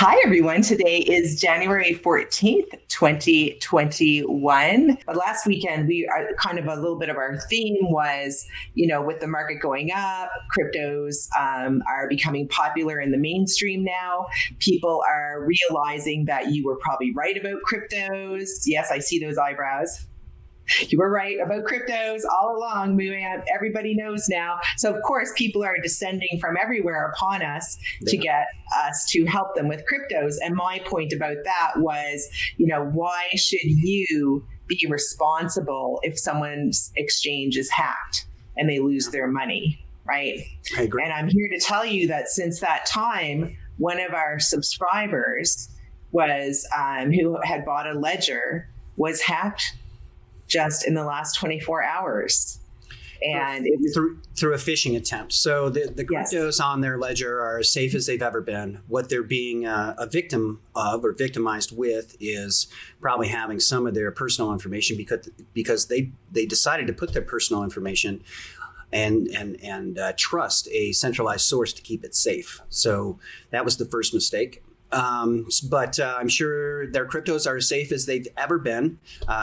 Hi, everyone. Today is January 14th, 2021. But last weekend, we are kind of a little bit of our theme was, with the market going up, cryptos are becoming popular in the mainstream now. People are realizing that you were probably right about cryptos. Yes, I see those eyebrows. You were right about cryptos all along, MooAnt. Everybody knows now. So, of course, people are descending from everywhere upon us to get us to help them with cryptos. And my point about that was, why should you be responsible if someone's exchange is hacked and they lose their money, right? I agree. And I'm here to tell you that since that time, one of our subscribers was who had bought a ledger was hacked just in the last 24 hours. And it was through a phishing attempt. So the cryptos on their ledger are as safe as they've ever been. What they're being a victim of or victimized with is probably having some of their personal information because they decided to put their personal information and trust a centralized source to keep it safe. So that was the first mistake. But I'm sure their cryptos are as safe as they've ever been.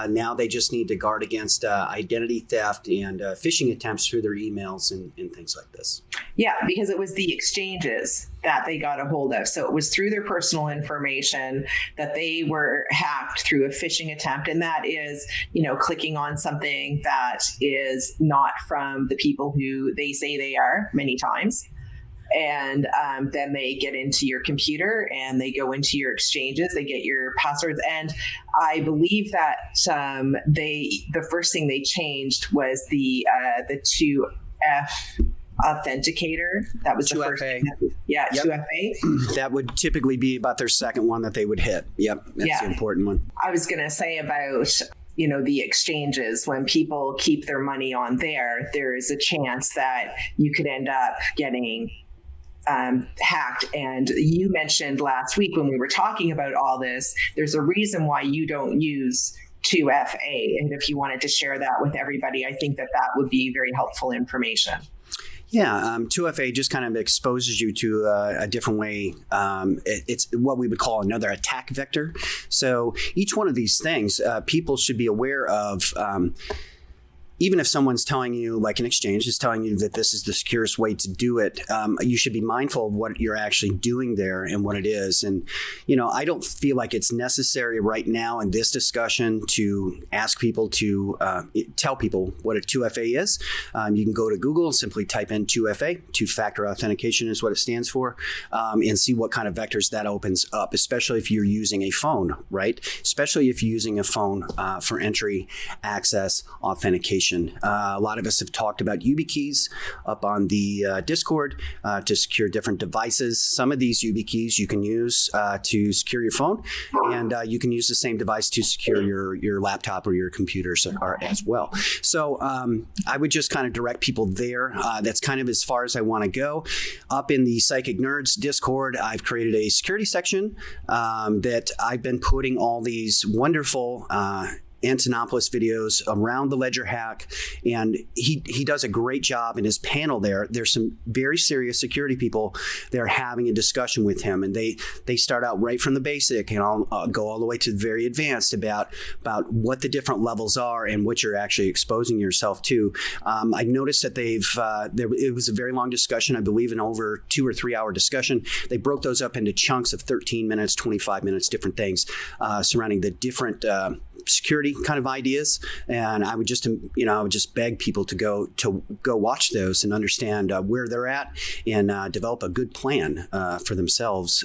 Now they just need to guard against identity theft and phishing attempts through their emails and things like this. Yeah, because it was the exchanges that they got a hold of. So it was through their personal information that they were hacked through a phishing attempt. And that is, clicking on something that is not from the people who they say they are many times. And then they get into your computer and they go into your exchanges, they get your passwords. And I believe that the first thing they changed was the 2F authenticator. That was the 2FA. first thing. Yep. 2FA. That would typically be about their second one that they would hit. Yep, that's the important one. I was going to say about the exchanges, when people keep their money on there is a chance that you could end up getting hacked. And you mentioned last week when we were talking about all this, there's a reason why you don't use 2FA. And if you wanted to share that with everybody, I think that would be very helpful information. Yeah, 2FA just kind of exposes you to a different way. It's what we would call another attack vector. So each one of these things, people should be aware of. Even if someone's telling you, like an exchange is telling you that this is the securest way to do it, you should be mindful of what you're actually doing there and what it is. And, I don't feel like it's necessary right now in this discussion to ask people to tell people what a 2FA is. You can go to Google and simply type in 2FA, two-factor authentication is what it stands for, and see what kind of vectors that opens up, especially if you're using a phone, right? Especially if you're using a phone for entry, access, authentication. A lot of us have talked about YubiKeys up on the Discord to secure different devices. Some of these YubiKeys you can use to secure your phone, and you can use the same device to secure your laptop or your computers as well. So I would just kind of direct people there. That's kind of as far as I want to go. Up in the Psychic Nerds Discord, I've created a security section that I've been putting all these wonderful Antonopoulos videos around the ledger hack, and he does a great job in his panel there. There's some very serious security people that are having a discussion with him, and they start out right from the basic and I'll go all the way to the very advanced about what the different levels are and what you're actually exposing yourself to. I noticed that it was a very long discussion, I believe an over 2 or 3 hour discussion. They broke those up into chunks of 13 minutes, 25 minutes, different things surrounding the different security kind of ideas, and I would just beg people to go watch those and understand where they're at and develop a good plan for themselves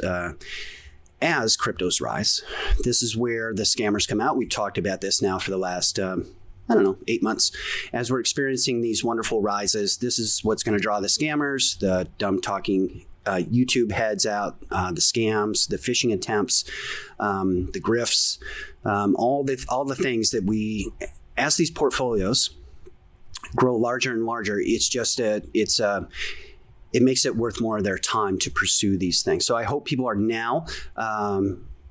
as cryptos rise. This is where the scammers come out. We've talked about this now for the last 8 months. As we're experiencing these wonderful rises, this is what's going to draw the scammers, the dumb talking YouTube heads out, the scams, the phishing attempts, the grifts, all the things that we, as these portfolios grow larger and larger, it makes it worth more of their time to pursue these things. So I hope people are now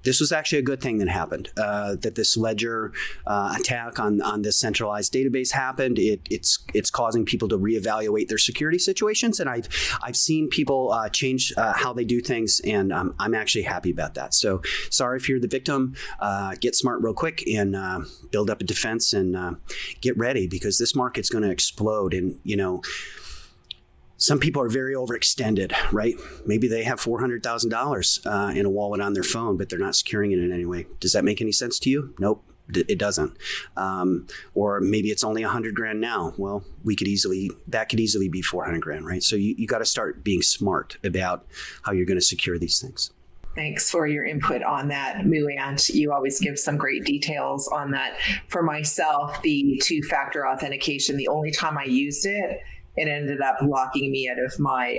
this was actually a good thing that happened, that this ledger attack on this centralized database happened. It's causing people to reevaluate their security situations. And I've seen people change how they do things, and I'm actually happy about that. So sorry if you're the victim. Get smart real quick and build up a defense and get ready, because this market's going to explode. And, some people are very overextended, right? Maybe they have $400,000 in a wallet on their phone, but they're not securing it in any way. Does that make any sense to you? Nope, it doesn't. Or maybe it's only $100,000 now. Well, that could easily be $400,000, right? So you got to start being smart about how you're going to secure these things. Thanks for your input on that, MooAnt. You always give some great details on that. For myself, the two-factor authentication, the only time I used it, it ended up locking me out of my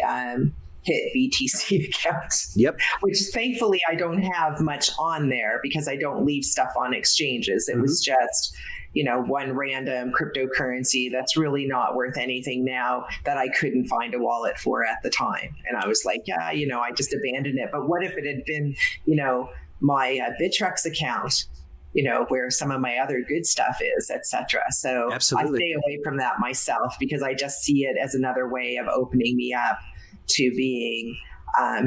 HIT BTC account. Yep. Which thankfully I don't have much on there because I don't leave stuff on exchanges. It was just, one random cryptocurrency that's really not worth anything now that I couldn't find a wallet for at the time. And I was like, yeah, I just abandoned it. But what if it had been, my Bittrex account? Where some of my other good stuff is, etc. So Absolutely. I stay away from that myself because I just see it as another way of opening me up to being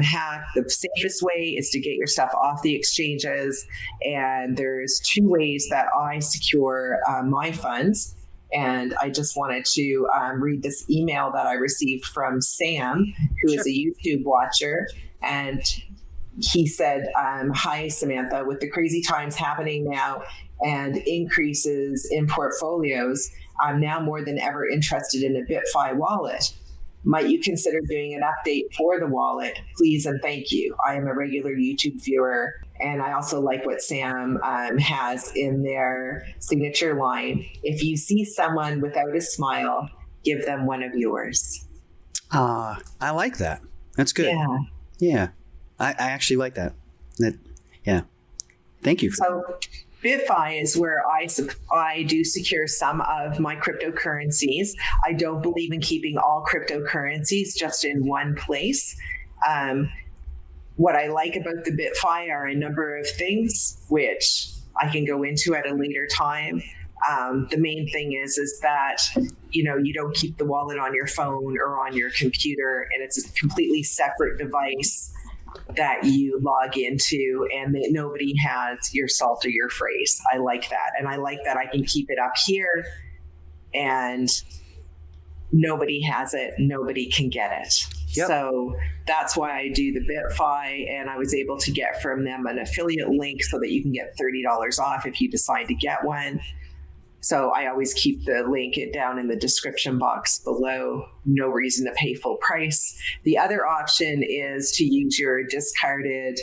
hacked. The safest way is to get your stuff off the exchanges. And there's two ways that I secure my funds. And I just wanted to read this email that I received from Sam, who is a YouTube watcher. And he said, hi, Samantha, with the crazy times happening now and increases in portfolios, I'm now more than ever interested in a BitFi wallet. Might you consider doing an update for the wallet? Please and thank you. I am a regular YouTube viewer. And I also like what Sam has in their signature line. If you see someone without a smile, give them one of yours. I like that. That's good. Yeah. I actually like that. Yeah. Thank you. So BitFi is where I do secure some of my cryptocurrencies. I don't believe in keeping all cryptocurrencies just in one place. What I like about the BitFi are a number of things, which I can go into at a later time. The main thing is that, you don't keep the wallet on your phone or on your computer, and it's a completely separate device that you log into, and that nobody has your salt or your phrase. I like that. And I like that I can keep it up here and nobody has it. Nobody can get it. Yep. So that's why I do the BitFi, and I was able to get from them an affiliate link so that you can get $30 off if you decide to get one. So I always keep the link down in the description box below. No reason to pay full price. The other option is to use your discarded,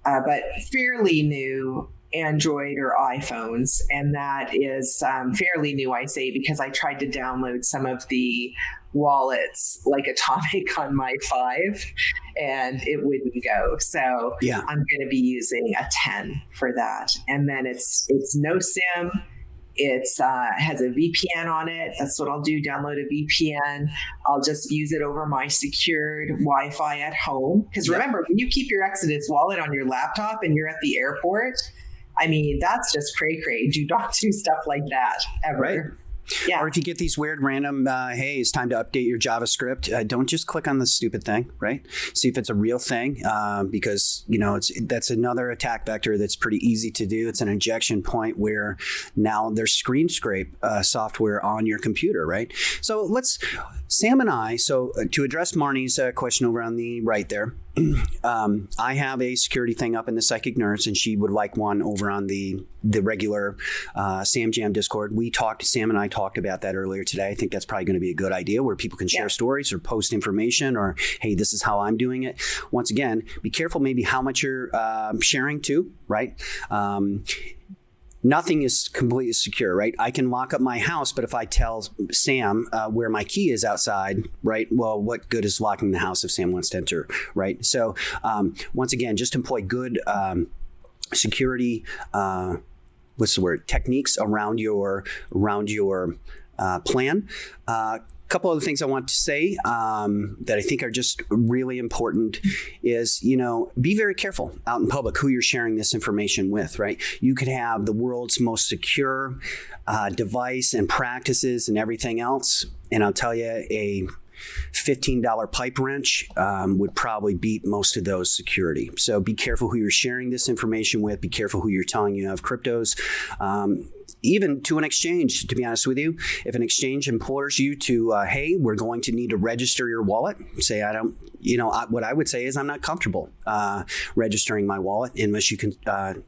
but fairly new Android or iPhones. And that is fairly new, I say, because I tried to download some of the wallets like Atomic on my 5 and it wouldn't go. So I'm going to be using a 10 for that. And then it's no SIM. It's has a VPN on it. That's what I'll do. Download a VPN. I'll just use it over my secured Wi-Fi at home. Because remember, when you keep your Exodus wallet on your laptop and you're at the airport, I mean, that's just cray-cray. Do not do stuff like that ever. Right. Yeah. Or if you get these weird random, hey, it's time to update your JavaScript, don't just click on the stupid thing, right? See if it's a real thing, because, that's another attack vector that's pretty easy to do. It's an injection point where now there's screen scrape software on your computer, right? So Sam and I, to address Marnie's question over on the right there, I have a security thing up in the Psychic Nurse, and she would like one over on the regular Sam Jam Discord. Sam and I talked about that earlier today. I think that's probably going to be a good idea where people can share stories or post information or, hey, this is how I'm doing it. Once again, be careful maybe how much you're sharing too, right? Nothing is completely secure, right? I can lock up my house, but if I tell Sam where my key is outside, right? Well, what good is locking the house if Sam wants to enter, right? So once again, just employ good security, techniques around your plan. couple other things I want to say that I think are just really important is, be very careful out in public who you're sharing this information with, right? You could have the world's most secure device and practices and everything else. And I'll tell you, a $15 pipe wrench would probably beat most of those security. So be careful who you're sharing this information with. Be careful who you're telling you have cryptos. Even to an exchange, to be honest with you, if an exchange implores you to, hey, we're going to need to register your wallet, say, what I would say is I'm not comfortable registering my wallet unless you can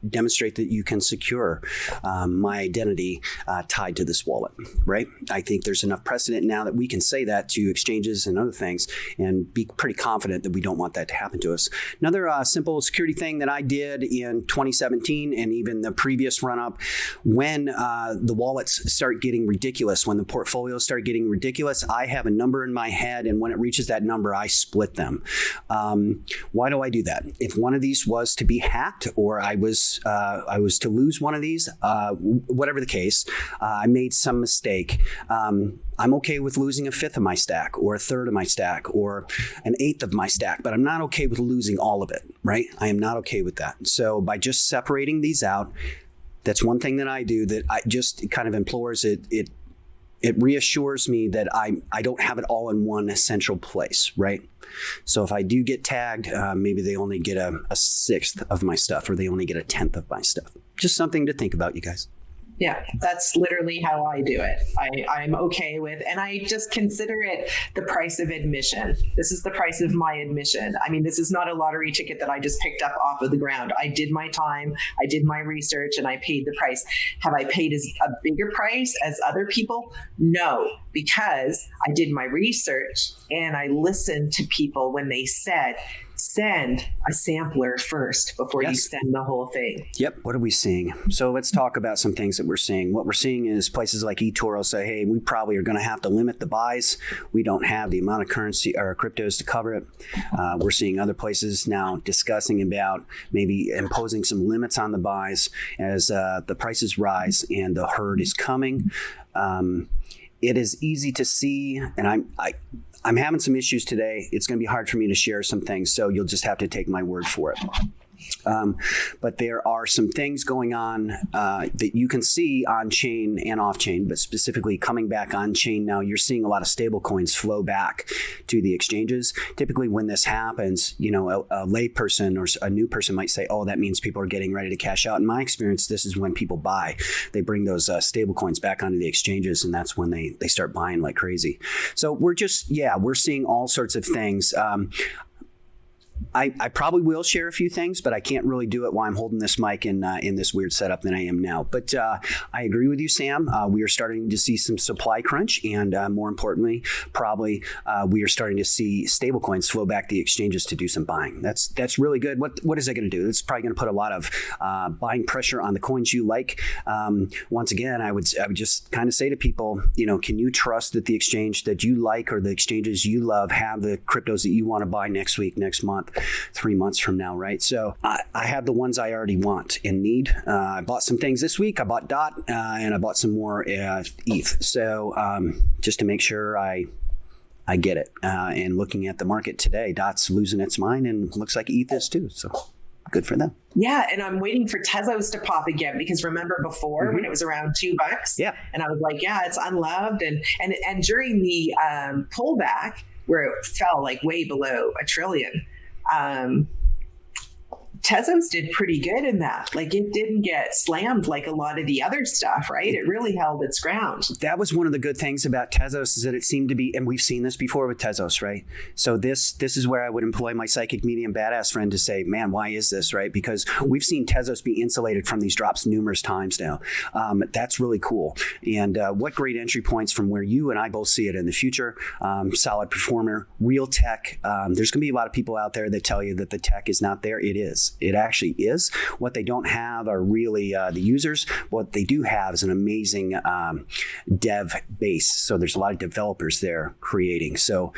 demonstrate that you can secure my identity tied to this wallet, right? I think there's enough precedent now that we can say that to exchanges and other things and be pretty confident that we don't want that to happen to us. Another simple security thing that I did in 2017 and even the previous run-up, when the wallets start getting ridiculous, when the portfolios start getting ridiculous, I have a number in my head, and when it reaches that number, I split them. Why do I do that? If one of these was to be hacked, or I was to lose one of these, whatever the case, I made some mistake. I'm okay with losing a fifth of my stack, or a third of my stack, or an eighth of my stack, but I'm not okay with losing all of it, right? I am not okay with that. So by just separating these out, that's one thing that I do that I just kind of implores it. It reassures me that I don't have it all in one central place, right? So if I do get tagged, maybe they only get a sixth of my stuff, or they only get a tenth of my stuff. Just something to think about, you guys. Yeah, that's literally how I do it. I'm okay with, and I just consider it the price of admission. This is the price of my admission. I mean, this is not a lottery ticket that I just picked up off of the ground. I did my time, I did my research, and I paid the price. Have I paid a bigger price as other people? No, because I did my research and I listened to people when they said, send a sampler first before you send the whole thing. Yep. What are we seeing? So let's talk about some things that we're seeing. What we're seeing is places like eToro say, hey, we probably are going to have to limit the buys. We don't have the amount of currency or cryptos to cover it. We're seeing other places now discussing about maybe imposing some limits on the buys as the prices rise and the herd is coming. It is easy to see, and I'm having some issues today. It's going to be hard for me to share some things, so you'll just have to take my word for it. But there are some things going on that you can see on chain and off chain, but specifically coming back on chain now, you're seeing a lot of stable coins flow back to the exchanges. Typically when this happens, a lay person or a new person might say, oh, that means people are getting ready to cash out. In my experience, this is when people buy. They bring those stable coins back onto the exchanges, and that's when they start buying like crazy. So we're seeing all sorts of things. I probably will share a few things, but I can't really do it while I'm holding this mic in this weird setup than I am now. But I agree with you, Sam. We are starting to see some supply crunch, and more importantly, probably we are starting to see stablecoins flow back to the exchanges to do some buying. That's really good. What is that going to do? It's probably going to put a lot of buying pressure on the coins you like. Once again, I would just kind of say to people, can you trust that the exchange that you like or the exchanges you love have the cryptos that you want to buy next week, next month, 3 months from now, right? So I have the ones I already want and need. I bought some things this week. I bought DOT and I bought some more ETH. So just to make sure I get it. And looking at the market today, DOT's losing its mind and looks like ETH is too. So good for them. Yeah, and I'm waiting for Tezos to pop again, because remember before when it was around $2? Yeah. And I was like, yeah, it's unloved. And during the pullback where it fell like way below $1 trillion, Tezos did pretty good in that. Like, it didn't get slammed like a lot of the other stuff, right? It really held its ground. That was one of the good things about Tezos, is that it seemed to be, and we've seen this before with Tezos, right? So this is where I would employ my psychic medium badass friend to say, man, why is this, right? Because we've seen Tezos be insulated from these drops numerous times now. That's really cool. And what great entry points from where you and I both see it in the future. Solid performer, real tech. There's going to be a lot of people out there that tell you that the tech is not there. It is. It actually is. What they don't have are really the users. What they do have is an amazing dev base. So there's a lot of developers there creating. So,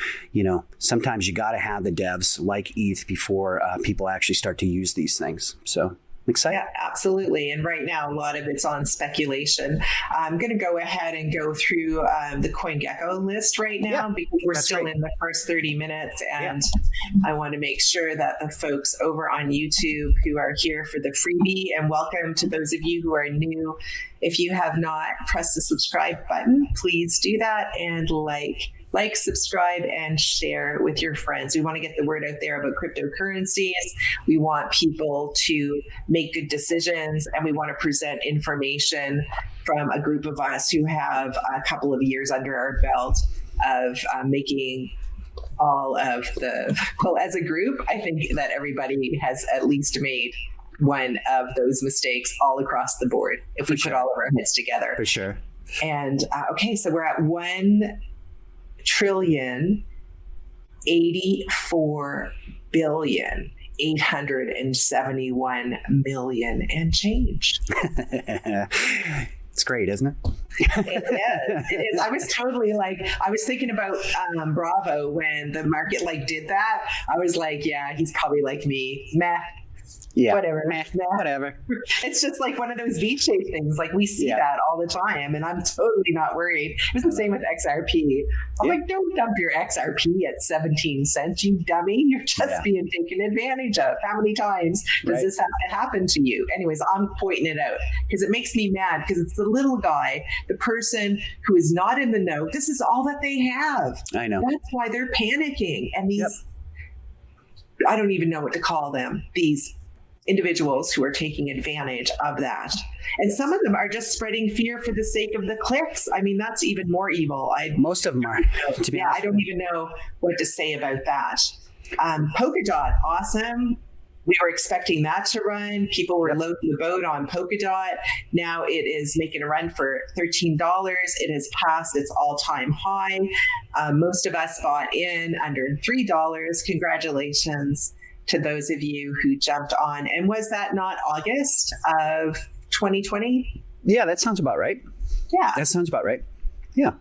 sometimes you got to have the devs like ETH before people actually start to use these things. So excited. Yeah, absolutely. And right now, a lot of it's on speculation. I'm going to go ahead and go through the CoinGecko list right now because we're still in the first 30 minutes. And I want to make sure that the folks over on YouTube who are here for the freebie, and welcome to those of you who are new. If you have not pressed the subscribe button, please do that and like, subscribe, and share with your friends. We want to get the word out there about cryptocurrencies. We want people to make good decisions, and we want to present information from a group of us who have a couple of years under our belt of making all of the, well, as a group, I think that everybody has at least made one of those mistakes all across the board if we put all of our heads together. For sure. And okay, so we're at 1,084,871,000,000 and change. It's great, isn't it? It is. I was totally I was thinking about Bravo when the market did that. I was like, yeah, he's probably like me. Meh. Yeah. Whatever. Whatever. It's just like one of those V-shaped things. We see that all the time, and I'm totally not worried. It was the same with XRP. I'm like, don't dump your XRP at 17 cents, you dummy. You're just being taken advantage of. How many times does this have to happen to you? Anyways, I'm pointing it out because it makes me mad because it's the little guy, the person who is not in the know. This is all that they have. I know. That's why they're panicking. And these, I don't even know what to call them, these individuals who are taking advantage of that. And some of them are just spreading fear for the sake of the clicks. I mean, that's even more evil. Most of them are, to be honest. I don't even know what to say about that. Polkadot, awesome. We were expecting that to run. People were loading the boat on Polkadot. Now it is making a run for $13. It has passed its all-time high. Most of us bought in under $3. Congratulations to those of you who jumped on. And was that not August of 2020? Yeah, that sounds about right. Yeah. That sounds about right. Yeah.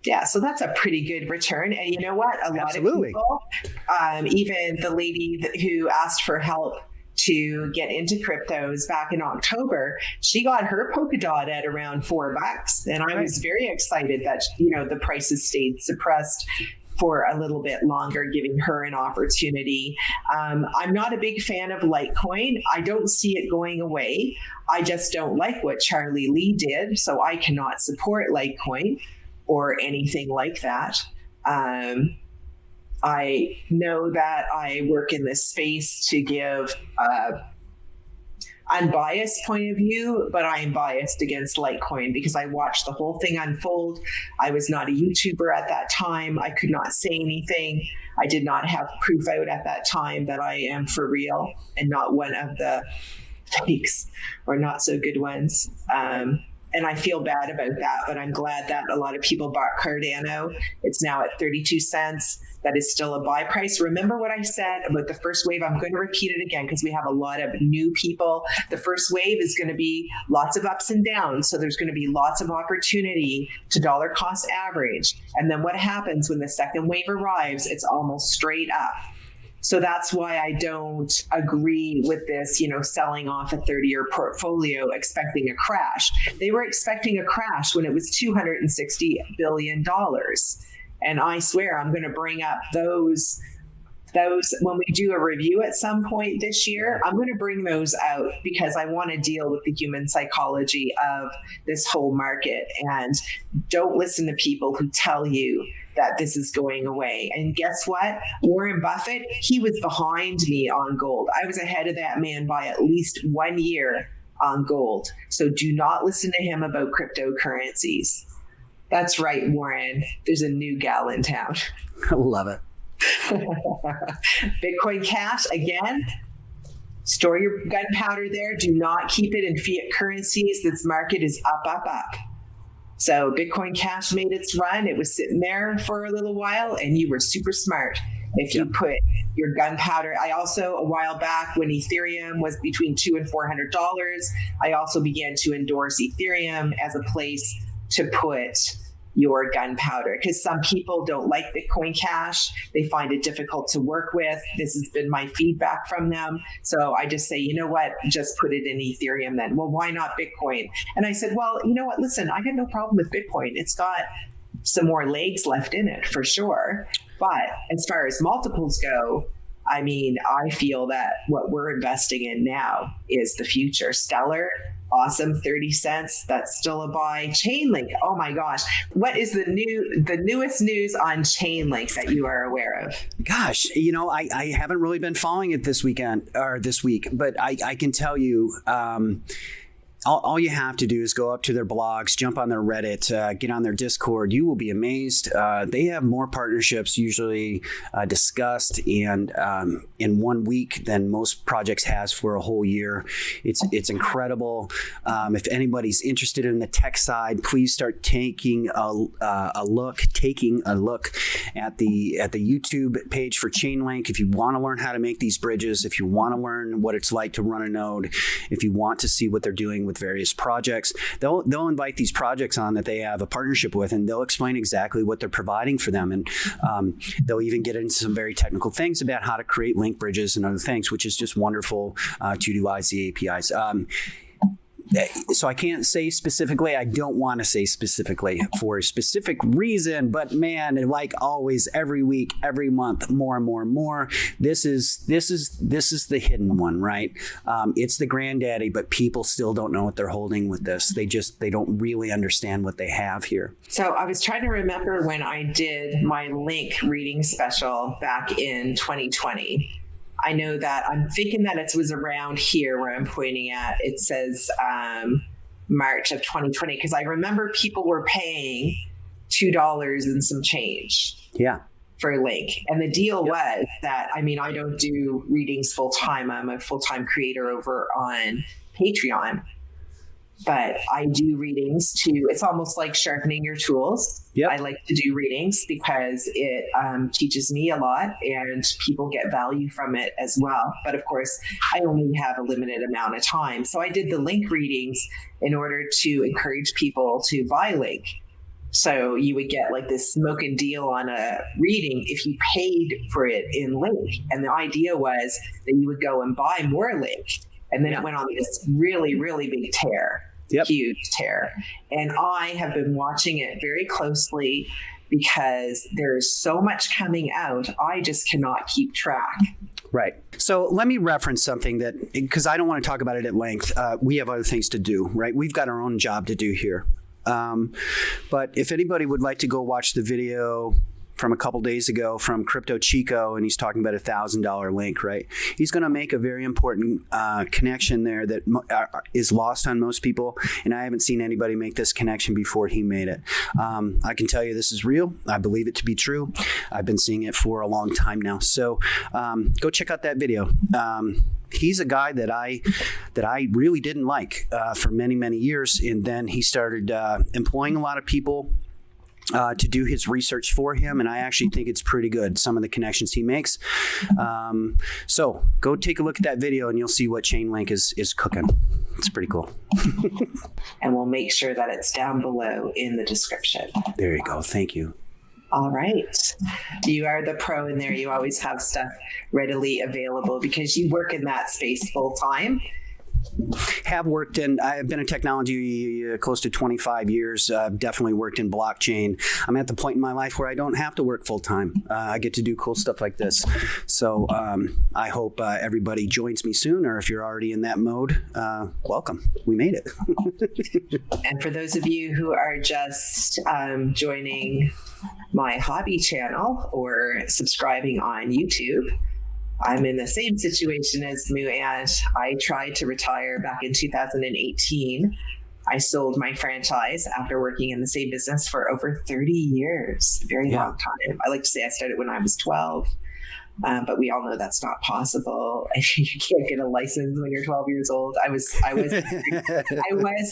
Yeah, so that's a pretty good return. And you know what? A lot of people, even the lady who asked for help to get into cryptos back in October, she got her Polkadot at around $4. And I was very excited that, the prices stayed suppressed for a little bit longer, giving her an opportunity. I'm not a big fan of Litecoin. I don't see it going away. I just don't like what Charlie Lee did, so I cannot support Litecoin or anything like that. I know that I work in this space to give unbiased point of view, but I am biased against Litecoin because I watched the whole thing unfold. I was not a YouTuber at that time. I could not say anything. I did not have proof out at that time that I am for real and not one of the fakes or not so good ones. And I feel bad about that, but I'm glad that a lot of people bought Cardano. It's now at 32 cents. That is still a buy price. Remember what I said about the first wave? I'm going to repeat it again because we have a lot of new people. The first wave is going to be lots of ups and downs. So there's going to be lots of opportunity to dollar cost average. And then what happens when the second wave arrives? It's almost straight up. So that's why I don't agree with this, selling off a 30-year portfolio expecting a crash. They were expecting a crash when it was $260 billion. And I swear I'm going to bring up those when we do a review at some point this year. I'm going to bring those out because I want to deal with the human psychology of this whole market. And don't listen to people who tell you that this is going away. And guess what? Warren Buffett, he was behind me on gold. I was ahead of that man by at least 1 year on gold. So do not listen to him about cryptocurrencies. That's right, Warren. There's a new gal in town. I love it. Bitcoin Cash, again, store your gunpowder there. Do not keep it in fiat currencies. This market is up, up, up. So Bitcoin Cash made its run. It was sitting there for a little while, and you were super smart if you put your gunpowder. I also, a while back when Ethereum was between $200 and $400, I also began to endorse Ethereum as a place to put your gunpowder, because some people don't like Bitcoin Cash. They find it difficult to work with. This has been my feedback from them. So I just say, you know what, just put it in Ethereum then. Well, why not Bitcoin? And I said, well, you know what, listen, I got no problem with Bitcoin. It's got some more legs left in it for sure. But as far as multiples go, I mean, I feel that what we're investing in now is the future. Stellar, awesome, 30 cents. That's still a buy. Chainlink, oh my gosh. What is the newest news on Chainlink that you are aware of? Gosh, I haven't really been following it this week, but I can tell you, all you have to do is go up to their blogs, jump on their Reddit, get on their Discord. You will be amazed. They have more partnerships usually discussed and in 1 week than most projects has for a whole year. It's incredible. If anybody's interested in the tech side, please start taking a look at the YouTube page for Chainlink. If you want to learn how to make these bridges, if you want to learn what it's like to run a node, if you want to see what they're doing with various projects, they'll invite these projects on that they have a partnership with, and they'll explain exactly what they're providing for them. And they'll even get into some very technical things about how to create link bridges and other things, which is just wonderful to utilize the APIs. So I can't say specifically. I don't want to say specifically for a specific reason, but man, like always, every week, every month, more and more and more. This is the hidden one, right? It's the granddaddy, but people still don't know what they're holding with this. They don't really understand what they have here. So I was trying to remember when I did my link reading special back in 2020. I know that I'm thinking that it was around here where I'm pointing at. It says March of 2020, because I remember people were paying $2 and some change. Yeah. For link. And the deal was that, I mean, I don't do readings full time. I'm a full-time creator over on Patreon. But I do readings too. It's almost like sharpening your tools. Yep. I like to do readings because it teaches me a lot and people get value from it as well. But of course, I only have a limited amount of time. So I did the link readings in order to encourage people to buy link. So you would get like this smoking deal on a reading if you paid for it in link. And the idea was that you would go and buy more link. And then it went on this really, really big tear. Yep. Huge tear. And I have been watching it very closely because there's so much coming out. I just cannot keep track. Right. So let me reference something that, because I don't want to talk about it at length. We have other things to do, right? We've got our own job to do here. But if anybody would like to go watch the video from a couple days ago from Crypto Chico, and he's talking about $1,000 link, right? He's going to make a very important connection there that is lost on most people, and I haven't seen anybody make this connection before he made it. I can tell you this is real. I believe it to be true. I've been seeing it for a long time now. So go check out that video. He's a guy that I really didn't like for many, many years, and then he started employing a lot of people to do his research for him, and I actually think it's pretty good, some of the connections he makes. So go take a look at that video and you'll see what Chainlink is cooking. It's pretty cool. And we'll make sure that it's down below in the description. There you go. Thank you. All right. You are the pro in there. You always have stuff readily available because you work in that space full time. Have worked in, I've been in technology close to 25 years. I've definitely worked in blockchain. I'm at the point in my life where I don't have to work full time. I get to do cool stuff like this. So I hope everybody joins me soon, or if you're already in that mode, welcome. We made it. And for those of you who are just joining my hobby channel or subscribing on YouTube, I'm in the same situation as MooAnt. I tried to retire back in 2018. I sold my franchise after working in the same business for over 30 years. Very long time. I like to say I started when I was 12, but we all know that's not possible. You can't get a license when you're 12 years old. I was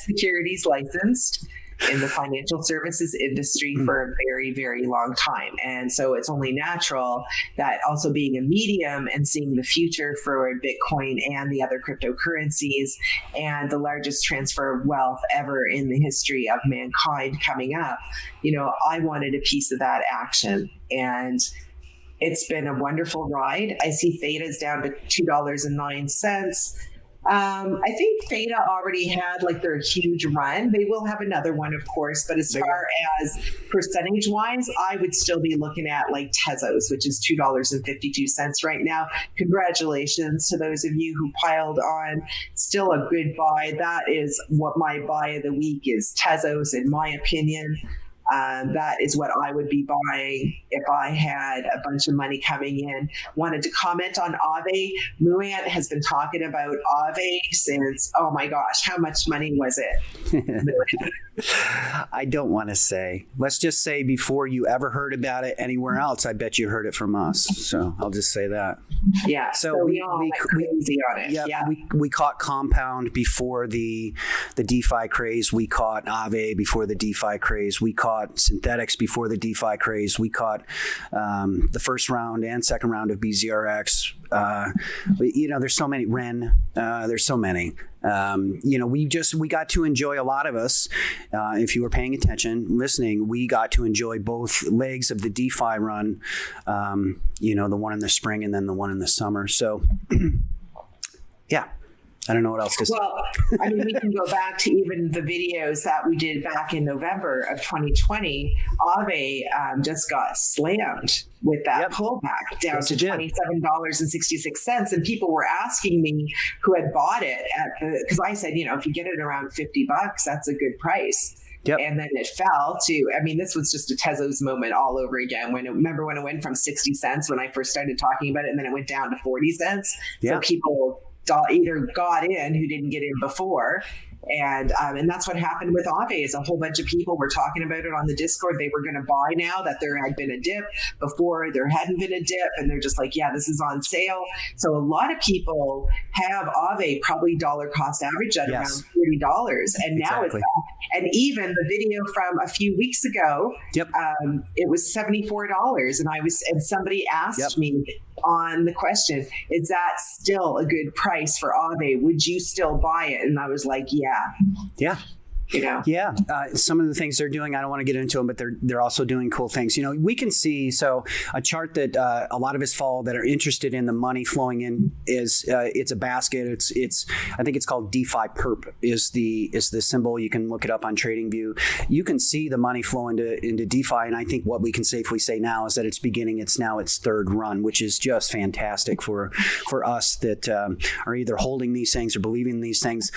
securities licensed. in the financial services industry for a very, very long time. And so it's only natural that also being a medium and seeing the future for Bitcoin and the other cryptocurrencies and the largest transfer of wealth ever in the history of mankind coming up, I wanted a piece of that action. And it's been a wonderful ride. I see Theta's down to $2.09. I think Theta already had their huge run. They will have another one, of course, but as far as percentage wise, I would still be looking at Tezos, which is $2.52 right now. Congratulations to those of you who piled on. Still a good buy. That is what my buy of the week is, Tezos, in my opinion. That is what I would be buying if I had a bunch of money coming in. Wanted to comment on Aave. MooAnt has been talking about Aave since, oh my gosh, how much money was it? I don't want to say. Let's just say before you ever heard about it anywhere else, I bet you heard it from us. So I'll just say that. Yeah. So we all went crazy on it. Yeah. We caught Compound before the DeFi craze. We caught Aave before the DeFi craze. We caught Synthetics before the DeFi craze. We caught the first round and second round of BZRX. There's so many. Ren. There's so many. We got to enjoy, a lot of us, if you were paying attention, listening, we got to enjoy both legs of the DeFi run, the one in the spring and then the one in the summer. So, yeah. I don't know what else to say. Well, we can go back to even the videos that we did back in November of 2020. Aave just got slammed with that pullback down to $27.66. And people were asking me who had bought it because I said, if you get it around $50, that's a good price. Yep. And then it fell to, this was just a Tezos moment all over again. Remember when it went from 60 cents when I first started talking about it, and then it went down to 40 cents. Yeah. So people either got in who didn't get in before. And that's what happened with Aave is a whole bunch of people were talking about it on the Discord. They were going to buy now that there had been a dip. Before there hadn't been a dip, and they're just like, yeah, this is on sale. So a lot of people have Aave probably dollar cost average at around $30, and now it's back. And even the video from a few weeks ago, it was $74, and somebody asked me on the question, is that still a good price for Aave? Would you still buy it? And I was like, yeah. Some of the things they're doing, I don't want to get into them, but they're also doing cool things. We can see a chart that a lot of us follow that are interested in the money flowing in is it's a basket. It's I think it's called DeFi Perp is the symbol. You can look it up on TradingView. You can see the money flow into DeFi, and I think what we can safely say now is that it's now its third run, which is just fantastic for us that are either holding these things or believing in these things.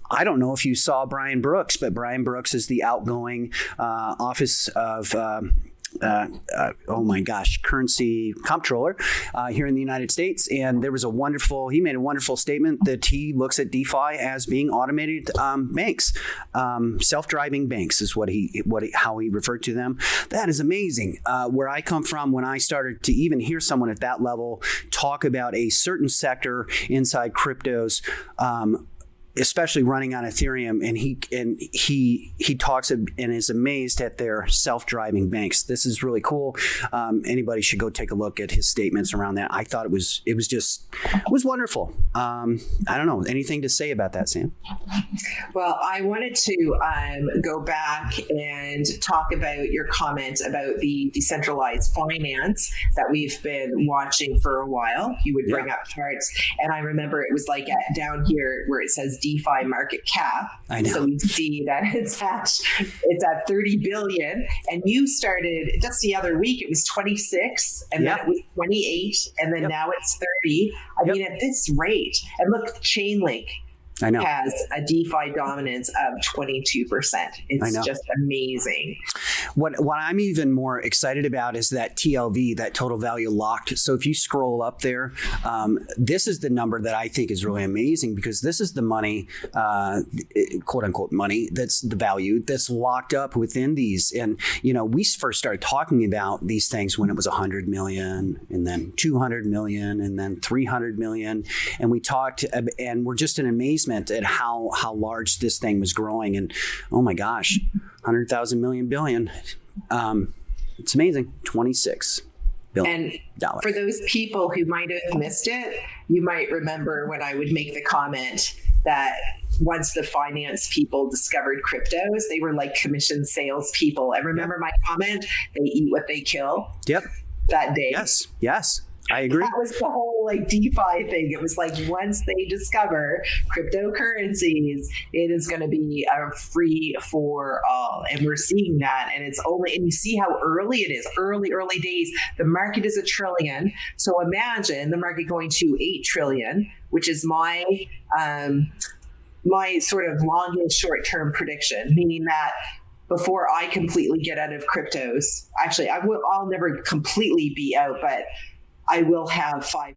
I don't know if you saw Brian Brooks, but Brian Brooks is the outgoing office of currency comptroller here in the United States. And he made a wonderful statement that he looks at DeFi as being automated banks. Self-driving banks is how he referred to them. That is amazing. Where I come from, when I started to even hear someone at that level talk about a certain sector inside cryptos, especially running on Ethereum, and he talks and is amazed at their self-driving banks. This is really cool. Anybody should go take a look at his statements around that. I thought it was wonderful. I don't know, anything to say about that, Sam? Well, I wanted to go back and talk about your comment about the decentralized finance that we've been watching for a while. You would bring up charts, and I remember it was down here where it says DeFi market cap. I know. So we see that it's at 30 billion, and you started just the other week. It was 26, and then it was 28, and then now it's 30. I mean, at this rate, and look, Chainlink has a DeFi dominance of 22%. It's just amazing. What I'm even more excited about is that TLV, that total value locked. So if you scroll up there, this is the number that I think is really amazing, because this is the money, quote unquote money, that's the value that's locked up within these. And, we first started talking about these things when it was 100 million, and then 200 million, and then 300 million. And we talked, and we're just in amazement amazement at how large this thing was growing. And oh my gosh, 100,000 million billion. It's amazing. 26 billion dollars. And for those people who might have missed it, you might remember when I would make the comment that once the finance people discovered cryptos, they were like commission sales people. And remember my comment, they eat what they kill. Yep. That day. Yes. I agree. That was the whole like DeFi thing. It was like once they discover cryptocurrencies, it is going to be a free for all. And we're seeing that. And it's only, and you see how early it is, early days. The market is $1 trillion. So imagine the market going to 8 trillion, which is my sort of longest short-term prediction, meaning that before I completely get out of cryptos, actually, I'll never completely be out, but I will have 5